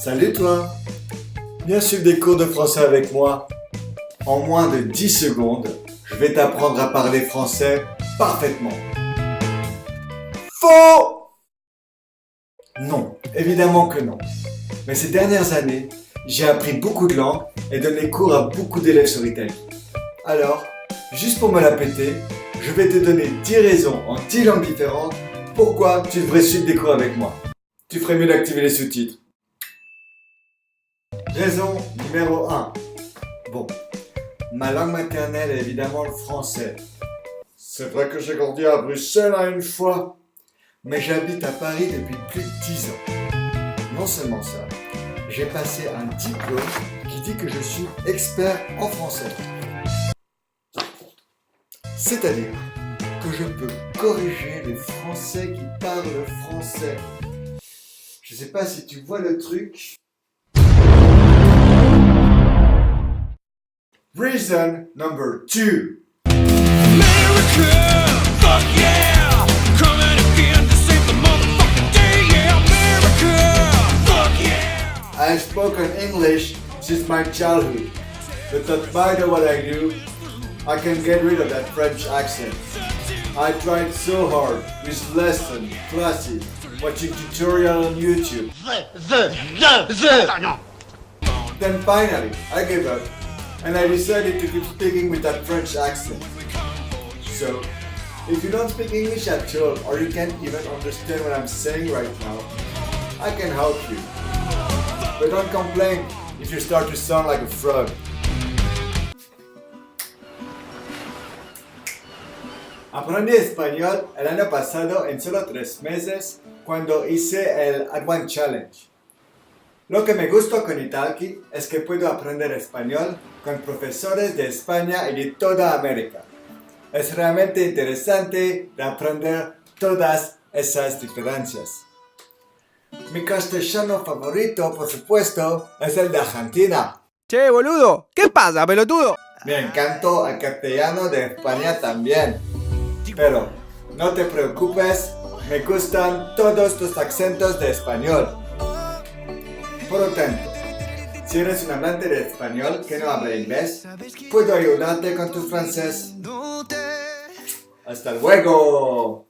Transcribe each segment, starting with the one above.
Salut toi! Viens suivre des cours de français avec moi. En moins de 10 secondes, je vais t'apprendre à parler français parfaitement. Faux! Non, évidemment que non. Mais ces dernières années, j'ai appris beaucoup de langues et donné cours à beaucoup d'élèves sur l'Italie. Alors, juste pour me la péter, je vais te donner 10 raisons en 10 langues différentes pourquoi tu devrais suivre des cours avec moi. Tu ferais mieux d'activer les sous-titres. Raison numéro 1. Bon, ma langue maternelle est évidemment le français. C'est vrai que j'ai grandi à Bruxelles une fois, mais j'habite à Paris depuis plus de 10 ans. Non seulement ça, j'ai passé un diplôme qui dit que je suis expert en français. C'est-à-dire que je peux corriger les Français qui parlent français. Je sais pas si tu vois le truc. Reason number 2. America, fuck yeah! Coming again to save the motherfucking day, yeah! America, fuck yeah! I've spoken English since my childhood, but no matter what I do, I can get rid of that French accent. I tried so hard with lessons, classes, watching tutorials on YouTube. Then finally, I gave up and I decided to keep speaking with that French accent. So, if you don't speak English at all or you can't even understand what I'm saying right now, I can help you. But don't complain if you start to sound like a frog. Aprendí español el año pasado en solo 3 meses cuando hice el Advanced Challenge. Lo que me gustó con Italki es que puedo aprender español con profesores de España y de toda América. Es realmente interesante de aprender todas esas diferencias. Mi castellano favorito, por supuesto, es el de Argentina. Che, boludo, ¿qué pasa, pelotudo? Me encantó el castellano de España también. Pero no te preocupes, me gustan todos tus acentos de español. Por lo tanto, si eres un hablante de español que no habla inglés, puedo ayudarte con tu francés. ¡Hasta luego!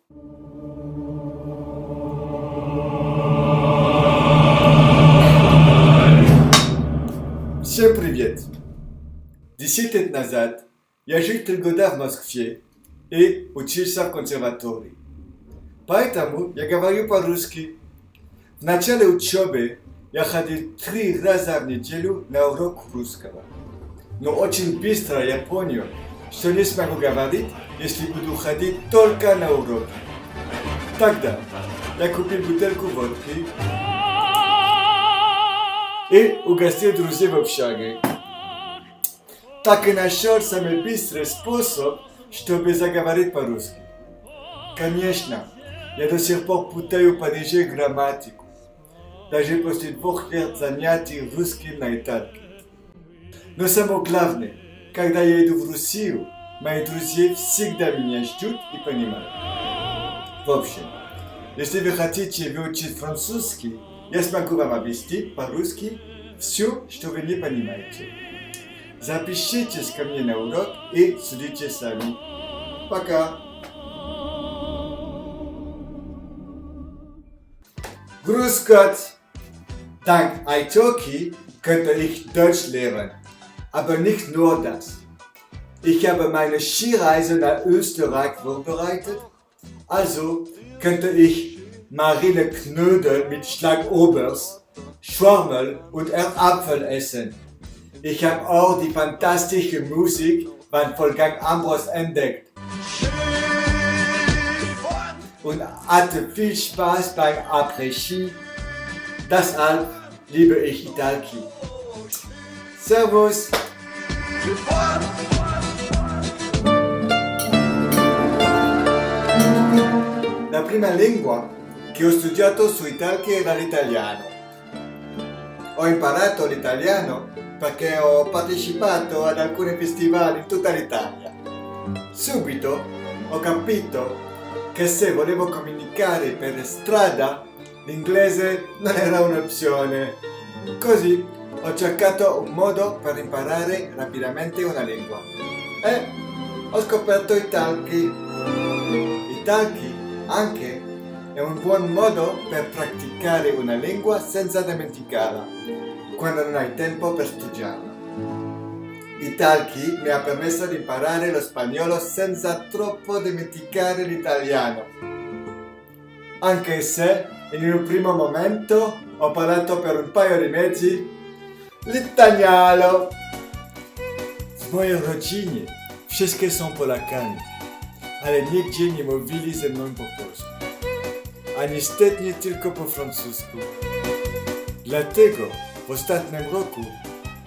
Всем привет! Десять лет назад я жил 3 года в Москве и учился в консерватории. Поэтому я говорю по-русски. В начале учебы я ходил 3 раза в неделю на урок русского. Но очень быстро я понял, что не смогу говорить, если буду ходить только на уроки. Тогда я купил бутылку водки и угостил друзей в общаге. Так и нашел самый быстрый способ, чтобы заговорить по-русски. Конечно, я до сих пор путаю падежи и грамматику, даже после 2 лет занятий русским на Италке. Но самое главное, когда я иду в Россию, мои друзья всегда меня ждут и понимают. В общем, если вы хотите выучить французский, я смогу вам объяснить по-русски все, что вы не понимаете. Запишитесь ко мне на урок и судите сами. Пока! Grüß Gott! Dank Italki könnte ich Deutsch lernen. Aber nicht nur das. Ich habe meine Skireise nach Österreich vorbereitet. Also könnte ich Marilleknödel mit Schlagobers, Schwarmel und Erdapfel essen. Ich habe auch die fantastische Musik von Wolfgang Ambros entdeckt. Und hatte viel Spaß beim Après-Ski. Deshalb liebe ich Italki. Servus! La prima lingua che ho studiato su Italki era l'italiano. Ho imparato l'italiano perché ho partecipato ad alcuni festival in tutta l'Italia. Subito ho capito che se volevo comunicare per strada, l'inglese non era un'opzione. Così ho cercato un modo per imparare rapidamente una lingua e ho scoperto i talkie. I talkie anche è un buon modo per praticare una lingua senza dimenticarla quando non hai tempo per studiarla. I talkie mi ha permesso di imparare lo spagnolo senza troppo dimenticare l'italiano. Anche se in un primo momento ho parlato per un paio di mesi l'italiano. Z mojej rodziny wszystkie są Polakami, ale nigdzie nie mówili ze mną po polsku. A niestety tylko po francusku. Dlatego w ostatnim roku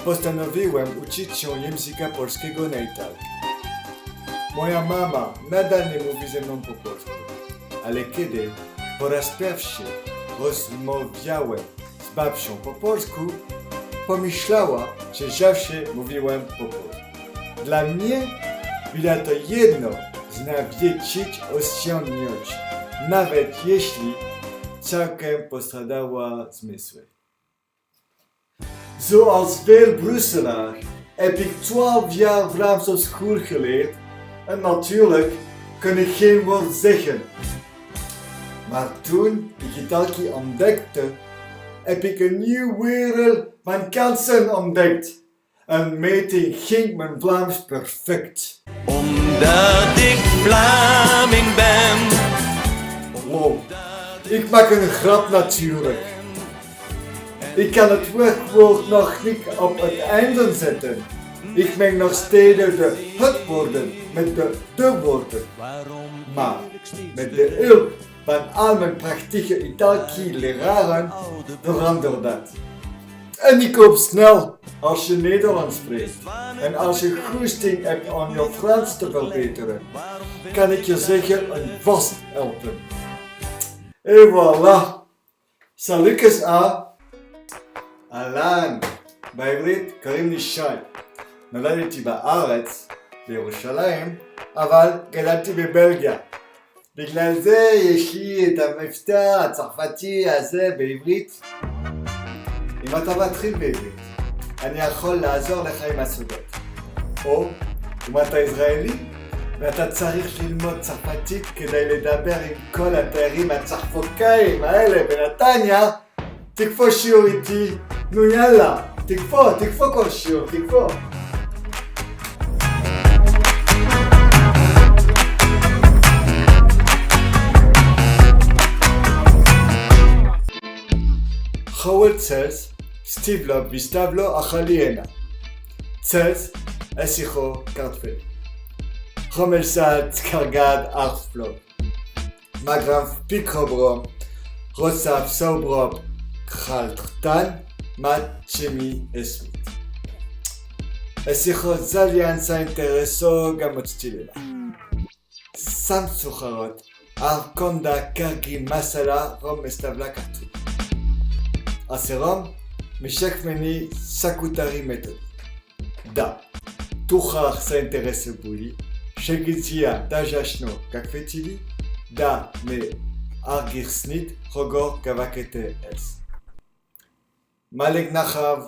postanowiłem uczyć się języka polskiego na italki. Moja mama nadal nie mówi ze mną po polsku, ale kiedy po raz pierwszy rozmawiałem z babcią po polsku, pomyślała, że zawsze mówiłem po polsku. Dla mnie było to jedno z największych osiągnięć, nawet jeśli całkiem postradała zmysły. Zoals veel Brusselaars heb ik 12 jaar Vlaams op school geleerd en natuurlijk kon ik geen woord zeggen. Maar toen ik Italki ontdekte, heb ik een nieuwe wereld van kansen ontdekt. En meteen ging mijn Vlaams perfect. Omdat ik Vlaming ben. Wow, ik maak een grap natuurlijk. Ik kan het werkwoord nog niet op het einde zetten. Ik meng nog steeds de het woorden met de woorden. Maar met de hulp van al mijn prachtige Italki-leraren verandert dat. En ik hoop snel als je Nederlands spreekt en als je goesting hebt om je Frans te verbeteren, kan ik je zeggen een vast helpen. Et voilà! Salutjes aan! אהלן, בעברית קוראים לי שי. נולדתי בארץ, בירושלים, אבל גדלתי בבלגיה. בגלל זה יש לי את המבטא הצרפתי הזה בעברית. אם אתה מתחיל בעברית, אני יכול לעזור לך עם הסודות. או אם אתה ישראלי, ואתה צריך ללמוד צרפתית כדי לדבר עם כל התיירים הצרפוקאים האלה בנתניה, תקפו שיעור איתי, נו יאללה, תקפו כל שיעור, תקפו. חוול צלס, סטיבלו וסטבלו אחליאנה. צלס, אסיכו קרטפל. חומלסת קרגד ארפלו. מגרף פיקרוברום, רוצף סוברום, חלטרטן, מצ'מי אסמית. השיחות זליאנס האינטרסו גם מוצתי לילה. סם סוחרות, ארקונדה קרגי מסלה רום מסטבלה קרטו. הסירום משק מני סקוטרי מתוד. דה, תוכח סאינטרסו בולי, שגיזיה דז'שנו קקפטילי, דה מארגירסנית חוגור קווקטה אס. מלג נחב